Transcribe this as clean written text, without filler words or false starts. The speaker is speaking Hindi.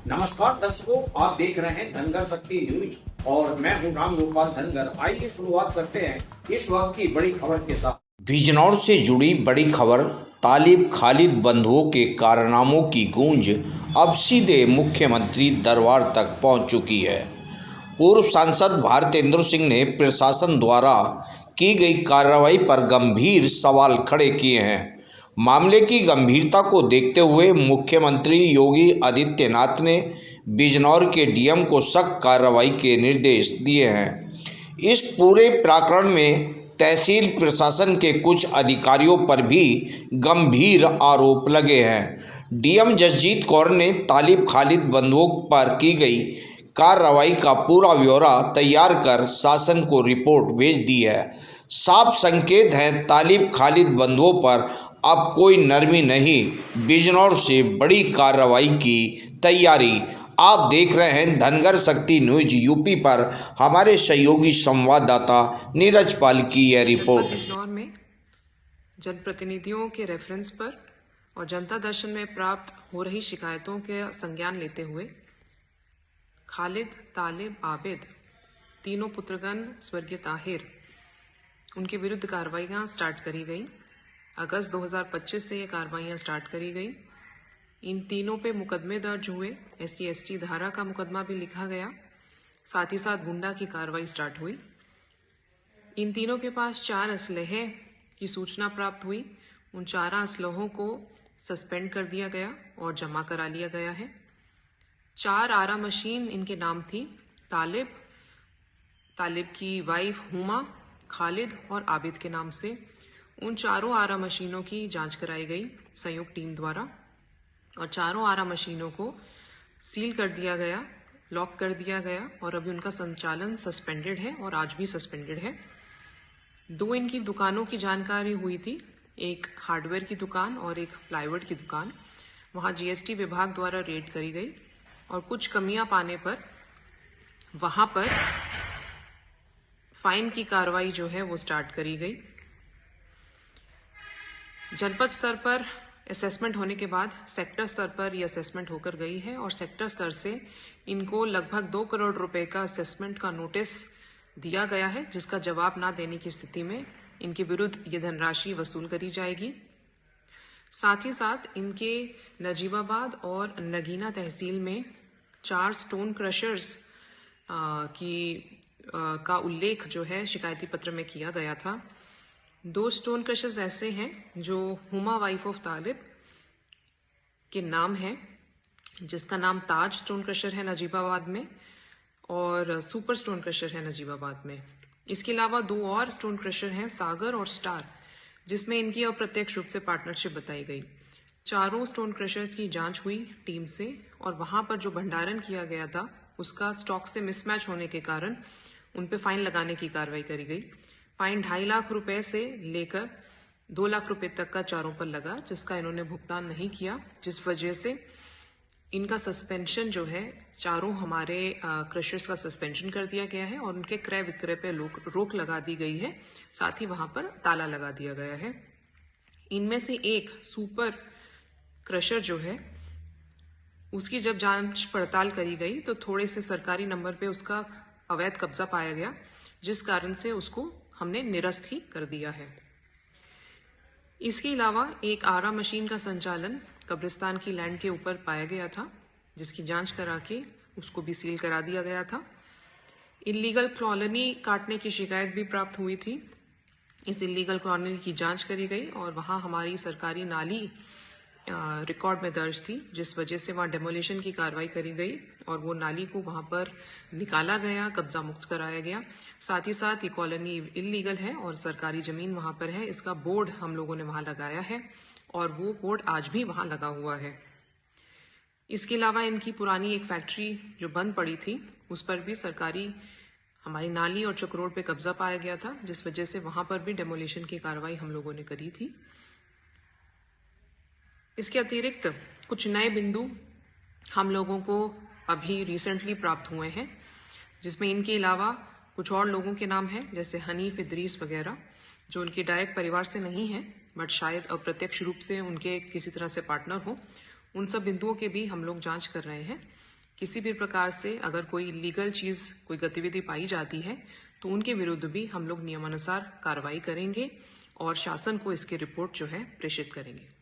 नमस्कार दर्शकों, आप देख रहे हैं धनगर शक्ति न्यूज और मैं हूं राम गोपाल धनगर। आइए शुरुआत करते हैं इस वक्त की बड़ी खबर के साथ। बिजनौर से जुड़ी बड़ी खबर। तालिब खालिद बंधुओं के कारनामों की गूंज अब सीधे मुख्यमंत्री दरबार तक पहुंच चुकी है। पूर्व सांसद भारतेंद्र सिंह ने प्रशासन द्वारा की गई कार्रवाई पर गंभीर सवाल खड़े किए हैं। मामले की गंभीरता को देखते हुए मुख्यमंत्री योगी आदित्यनाथ ने बिजनौर के डीएम को सख्त कार्रवाई के निर्देश दिए हैं। इस पूरे प्रकरण में तहसील प्रशासन के कुछ अधिकारियों पर भी गंभीर आरोप लगे हैं। डीएम जसजीत कौर ने तालिब खालिद बंधुओं पर की गई कार्रवाई का पूरा ब्यौरा तैयार कर शासन को रिपोर्ट भेज दी है। साफ संकेत है, तालिब खालिद बंधुओं पर अब कोई नरमी नहीं, बिजनौर से बड़ी कार्रवाई की तैयारी। आप देख रहे हैं धनगर शक्ति न्यूज यूपी पर हमारे सहयोगी संवाददाता नीरज पाल की यह रिपोर्ट। बिजनौर में जनप्रतिनिधियों के रेफरेंस पर और जनता दर्शन में प्राप्त हो रही शिकायतों के संज्ञान लेते हुए खालिद, तालिब, आबिद तीनों पुत्रगण स्वर्गीय ताहिर उनके विरुद्ध कार्रवाइयाँ स्टार्ट करी गई। अगस्त 2025 से ये कार्रवाइयाँ स्टार्ट करी गई। इन तीनों पे मुकदमे दर्ज हुए। SC/ST धारा का मुकदमा भी लिखा गया। साथ ही साथ गुंडा की कार्रवाई स्टार्ट हुई। इन तीनों के पास 4 असलहे की सूचना प्राप्त हुई। उन 4 असलहों को सस्पेंड कर दिया गया और जमा करा लिया गया है। 4 आरा मशीन इनके नाम थी। तालिब की वाइफ हुमा, खालिद और आबिद के नाम से उन चारों आरा मशीनों की जांच कराई गई संयुक्त टीम द्वारा और चारों आरा मशीनों को सील कर दिया गया, लॉक कर दिया गया और अभी उनका संचालन सस्पेंडेड है और आज भी सस्पेंडेड है। 2 इनकी दुकानों की जानकारी हुई थी, एक हार्डवेयर की दुकान और एक प्लाईवुड की दुकान। वहां GST विभाग द्वारा रेड करी गई और कुछ कमियां पाने पर वहां पर फाइन की कार्रवाई जो है वो स्टार्ट करी गई। जनपद स्तर पर असेसमेंट होने के बाद सेक्टर स्तर पर यह असेसमेंट होकर गई है और सेक्टर स्तर से इनको लगभग 2 करोड़ रुपए का असेसमेंट का नोटिस दिया गया है, जिसका जवाब ना देने की स्थिति में इनके विरुद्ध ये धनराशि वसूल करी जाएगी। साथ ही साथ इनके नजीबाबाद और नगीना तहसील में 4 स्टोन क्रशर्स का उल्लेख जो है शिकायती पत्र में किया गया था। 2 स्टोन क्रशर्स ऐसे हैं जो हुमा वाइफ ऑफ तालिब के नाम है, जिसका नाम ताज स्टोन क्रशर है नजीबाबाद में और सुपर स्टोन क्रशर है नजीबाबाद में। इसके अलावा 2 और स्टोन क्रशर हैं, सागर और स्टार, जिसमें इनकी अप्रत्यक्ष रूप से पार्टनरशिप बताई गई। चारों स्टोन क्रशर्स की जांच हुई टीम से और वहां पर जो भंडारण किया गया था उसका स्टॉक से मिसमैच होने के कारण उन पे फाइन लगाने की कार्रवाई करी गई। फाइन 2.5 लाख रुपए से लेकर 2 लाख रुपए तक का चारों पर लगा, जिसका इन्होंने भुगतान नहीं किया, जिस वजह से इनका सस्पेंशन जो है चारों हमारे क्रशर्स का सस्पेंशन कर दिया गया है और उनके क्रय विक्रय पे रोक लगा दी गई है। साथ ही वहां पर ताला लगा दिया गया है। इनमें से एक सुपर क्रशर जो है उसकी जब जांच पड़ताल करी गई तो थोड़े से सरकारी नंबर पे उसका अवैध कब्जा पाया गया, जिस कारण से उसको हमने निरस्त ही कर दिया है। इसके अलावा एक आरा मशीन का संचालन कब्रिस्तान की लैंड के ऊपर पाया गया था, जिसकी जांच करा के उसको भी सील करा दिया गया था। इल्लीगल कॉलोनी काटने की शिकायत भी प्राप्त हुई थी। इस इल्लीगल कॉलोनी की जांच करी गई और वहां हमारी सरकारी नाली रिकॉर्ड में दर्ज थी, जिस वजह से वहां डेमोलिशन की कार्रवाई करी गई और वो नाली को वहां पर निकाला गया, कब्जा मुक्त कराया गया। साथ ही साथ ये कॉलोनी इल्लीगल है और सरकारी जमीन वहां पर है, इसका बोर्ड हम लोगों ने वहां लगाया है और वो बोर्ड आज भी वहां लगा हुआ है। इसके अलावा इनकी पुरानी एक फैक्ट्री जो बंद पड़ी थी उस पर भी सरकारी हमारी नाली और चक्रोड पे कब्जा पाया गया था, जिस वजह से वहां पर भी डेमोलिशन की कार्रवाई हम लोगों ने करी थी। इसके अतिरिक्त कुछ नए बिंदु हम लोगों को अभी रिसेंटली प्राप्त हुए हैं, जिसमें इनके अलावा कुछ और लोगों के नाम हैं, जैसे हनीफ, इदरीस वगैरह, जो उनके डायरेक्ट परिवार से नहीं हैं बट शायद अप्रत्यक्ष रूप से उनके किसी तरह से पार्टनर हो। उन सब बिंदुओं के भी हम लोग जांच कर रहे हैं। किसी भी प्रकार से अगर कोई लीगल चीज, कोई गतिविधि पाई जाती है तो उनके विरुद्ध भी हम लोग नियमानुसार कार्रवाई करेंगे और शासन को इसकी रिपोर्ट जो है प्रेषित करेंगे।